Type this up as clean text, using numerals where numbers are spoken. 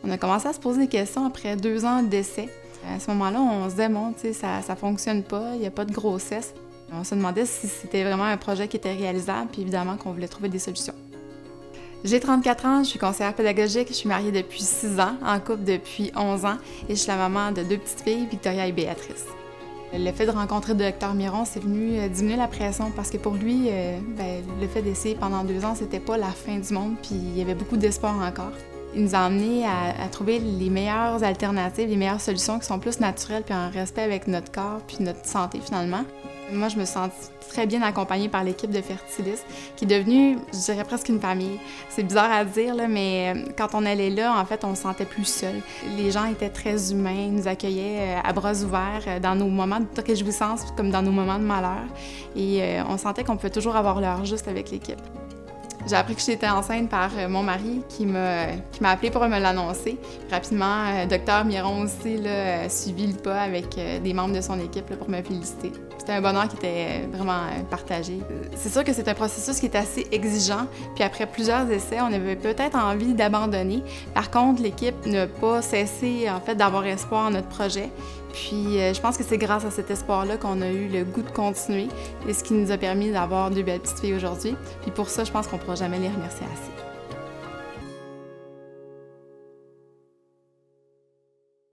On a commencé à se poser des questions après 2 ans d'essai. À ce moment-là, on se disait, bon, tu sais, ça fonctionne pas, il n'y a pas de grossesse. On se demandait si c'était vraiment un projet qui était réalisable, puis évidemment qu'on voulait trouver des solutions. J'ai 34 ans, je suis conseillère pédagogique, je suis mariée depuis 6 ans, en couple depuis 11 ans, et je suis la maman de 2 petites filles, Victoria et Béatrice. Le fait de rencontrer le docteur Miron, c'est venu diminuer la pression parce que pour lui, le fait d'essayer pendant 2 ans, c'était pas la fin du monde, puis il y avait beaucoup d'espoir encore. Il nous a amenés à trouver les meilleures alternatives, les meilleures solutions qui sont plus naturelles puis en respect avec notre corps puis notre santé finalement. Moi, je me sens très bien accompagnée par l'équipe de Fertilis, qui est devenue, je dirais, presque une famille. C'est bizarre à dire, là, mais quand on allait là, en fait, on se sentait plus seul. Les gens étaient très humains, ils nous accueillaient à bras ouverts dans nos moments de réjouissance comme dans nos moments de malheur. Et on sentait qu'on pouvait toujours avoir l'heure juste avec l'équipe. J'ai appris que j'étais enceinte par mon mari qui m'a appelée pour me l'annoncer. Rapidement, Dr Miron aussi a suivi le pas avec des membres de son équipe là, pour me féliciter. C'était un bonheur qui était vraiment partagé. C'est sûr que c'est un processus qui est assez exigeant, puis après plusieurs essais, on avait peut-être envie d'abandonner. Par contre, l'équipe n'a pas cessé en fait d'avoir espoir en notre projet. Puis je pense que c'est grâce à cet espoir-là qu'on a eu le goût de continuer et ce qui nous a permis d'avoir 2 belles petites filles aujourd'hui. Puis pour ça, je pense qu'on ne pourra jamais les remercier assez.